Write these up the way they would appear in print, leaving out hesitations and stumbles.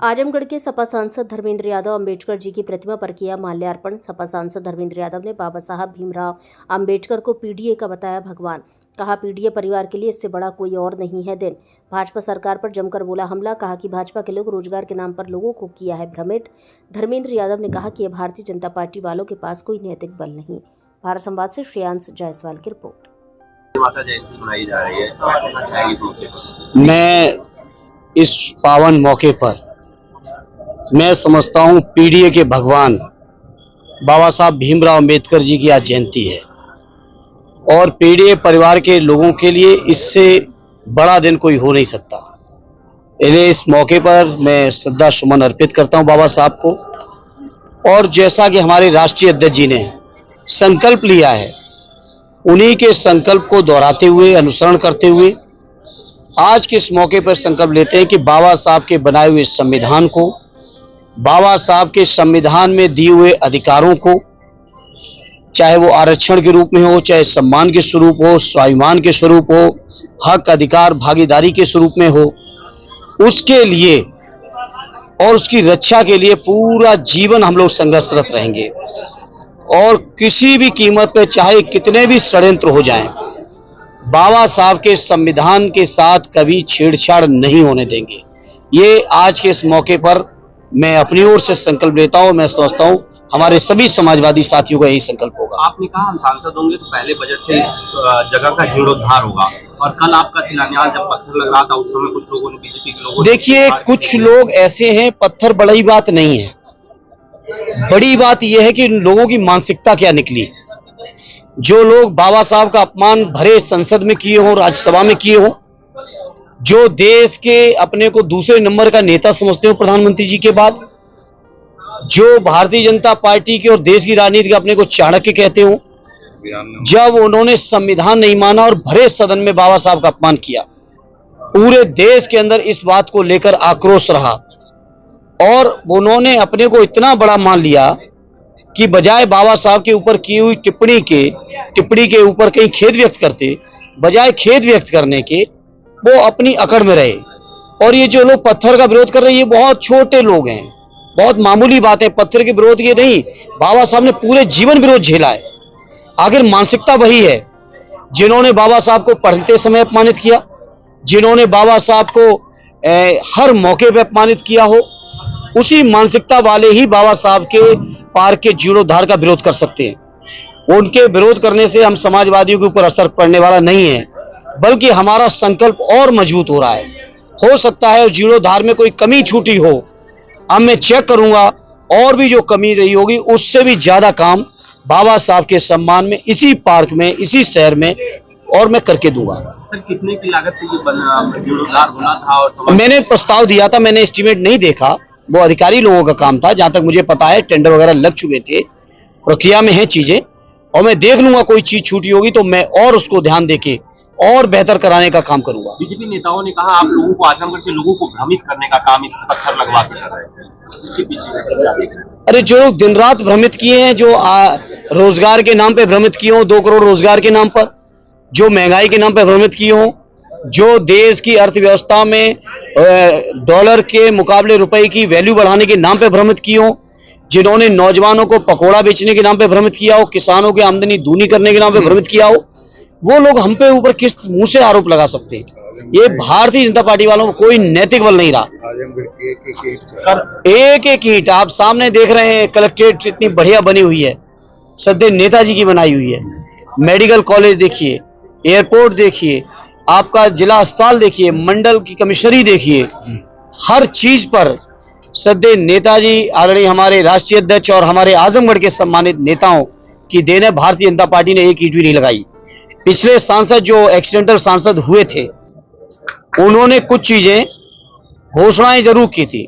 आजमगढ़ के सपा सांसद धर्मेंद्र यादव अंबेडकर जी की प्रतिमा पर किया माल्यार्पण। सपा सांसद धर्मेंद्र यादव ने बाबा साहब भीमराव अंबेडकर को पीडीए का बताया भगवान। कहा, पीडीए परिवार के लिए इससे बड़ा कोई और नहीं है दिन। भाजपा सरकार पर जमकर बोला हमला। कहा कि भाजपा के लोग रोजगार के नाम पर लोगों को किया है भ्रमित। धर्मेंद्र यादव ने कहा कि भारतीय जनता पार्टी वालों के पास कोई नैतिक बल नहीं। भारत संवाद से श्रेयांश जायसवाल की रिपोर्ट। माता जयंती मनाई जा रही है, मैं इस पावन मौके पर मैं समझता हूं पीडीए के भगवान बाबा साहब भीमराव अंबेडकर जी की आज जयंती है और पीडीए परिवार के लोगों के लिए इससे बड़ा दिन कोई हो नहीं सकता। इसलिए इस मौके पर मैं श्रद्धा सुमन अर्पित करता हूं बाबा साहब को। और जैसा कि हमारे राष्ट्रीय अध्यक्ष जी ने संकल्प लिया है, उन्हीं के संकल्प को दोहराते हुए, अनुसरण करते हुए आज के इस मौके पर संकल्प लेते हैं कि बाबा साहब के बनाए हुए संविधान को, बाबा साहब के संविधान में दिए हुए अधिकारों को, चाहे वो आरक्षण के रूप में हो, चाहे सम्मान के स्वरूप हो, स्वाभिमान के स्वरूप हो, हक अधिकार भागीदारी के स्वरूप में हो, उसके लिए और उसकी रक्षा के लिए पूरा जीवन हम लोग संघर्षरत रहेंगे। और किसी भी कीमत पर, चाहे कितने भी षड्यंत्र हो जाएं, बाबा साहब के संविधान के साथ कभी छेड़छाड़ नहीं होने देंगे। ये आज के इस मौके पर मैं अपनी ओर से संकल्प लेता हूं। मैं समझता हूं हमारे सभी समाजवादी साथियों का यही संकल्प होगा। आपने कहा हम सांसद होंगे तो पहले बजट से इस जगह का जीर्णोद्धार होगा, और कल आपका शिलान्यास जब पत्थर लग रहा था उस समय कुछ लोगों ने, बीजेपी के लोगों ने, देखिए कुछ लोग ऐसे हैं, पत्थर बड़ी बात नहीं है। बड़ी बात यह है कि लोगों की मानसिकता क्या निकली। जो लोग बाबा साहब का अपमान भरे संसद में किए हों, राज्यसभा में किए हों, जो देश के अपने को दूसरे नंबर का नेता समझते हो प्रधानमंत्री जी के बाद, जो भारतीय जनता पार्टी के और देश की राजनीति का अपने को चाणक्य कहते हो, जब उन्होंने संविधान नहीं माना और भरे सदन में बाबा साहब का अपमान किया, पूरे देश के अंदर इस बात को लेकर आक्रोश रहा और उन्होंने अपने को इतना बड़ा मान लिया कि बजाय बाबा साहब के ऊपर की हुई टिप्पणी के ऊपर कहीं खेद व्यक्त करते, बजाय खेद व्यक्त करने के वो अपनी अकड़ में रहे। और ये जो लोग पत्थर का विरोध कर रहे हैं, ये बहुत छोटे लोग हैं, बहुत मामूली बात है। पत्थर के विरोध ये नहीं, बाबा साहब ने पूरे जीवन विरोध झेला है। आखिर मानसिकता वही है जिन्होंने बाबा साहब को पढ़ते समय अपमानित किया, जिन्होंने बाबा साहब को हर मौके पर अपमानित किया हो, उसी मानसिकता वाले ही बाबा साहब के पार्क के जीर्णोद्धार का विरोध कर सकते हैं। उनके विरोध करने से हम समाजवादियों के ऊपर असर पड़ने वाला नहीं है, बल्कि हमारा संकल्प और मजबूत हो रहा है। हो सकता है जीर्णोद्धार में कोई कमी छूटी हो, अब मैं चेक करूंगा और भी जो कमी रही होगी उससे भी ज्यादा काम बाबा साहब के सम्मान में, इसी पार्क में, इसी शहर में और मैं करके दूंगा। सर, कितने की लागत से ये जीर्णोद्धार होना था? और मैंने प्रस्ताव दिया था, मैंने एस्टीमेट नहीं देखा, वो अधिकारी लोगों का काम था। जहां तक मुझे पता है टेंडर वगैरह लग चुके थे, प्रक्रिया में है चीजें, और मैं देख लूंगा कोई चीज छूटी होगी तो मैं और उसको ध्यान देके और बेहतर कराने का काम करूंगा। बीजेपी नेताओं ने कहा आप लोगों को, आजमगढ़ के लोगों को भ्रमित करने का काम इस पत्थर लगवा के कर रहे हैं, इसके पीछे? अरे जो लोग दिन रात भ्रमित किए हैं, जो रोजगार के नाम पे भ्रमित किए हो, 2 करोड़ रोजगार के नाम पर, जो महंगाई के नाम पे भ्रमित किए हो, जो देश की अर्थव्यवस्था में डॉलर के मुकाबले रुपए की वैल्यू बढ़ाने के नाम पे भ्रमित किए हो, जिन्होंने नौजवानों को पकौड़ा बेचने के नाम पे भ्रमित किया हो, किसानों की आमदनी दूनी करने के नाम पे भ्रमित किया हो, वो लोग हम पे ऊपर किस मुंह से आरोप लगा सकते हैं? ये भारतीय जनता पार्टी वालों को कोई नैतिक बल नहीं रहा। एक एक ईंट आप सामने देख रहे हैं। कलेक्ट्रेट इतनी बढ़िया बनी हुई है, सदैव नेताजी की बनाई हुई है। मेडिकल कॉलेज देखिए, एयरपोर्ट देखिए, आपका जिला अस्पताल देखिए, मंडल की कमिश्नरी देखिए, हर चीज पर सदैव नेताजी, आदरणीय हमारे राष्ट्रीय अध्यक्ष और हमारे आजमगढ़ के सम्मानित नेताओं की देन है। भारतीय जनता पार्टी ने एक ईंट भी नहीं लगाई। पिछले सांसद जो एक्सीडेंटल सांसद हुए थे, उन्होंने कुछ चीजें घोषणाएं जरूर की थी,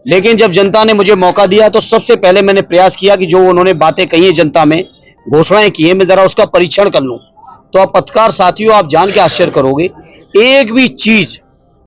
लेकिन जब जनता ने मुझे मौका दिया तो सबसे पहले मैंने प्रयास किया कि जो उन्होंने बातें कही है, जनता में घोषणाएं की है, मैं जरा उसका परीक्षण कर लूं। तो आप पत्रकार साथियों, आप जान के आश्चर्य करोगे, एक भी चीज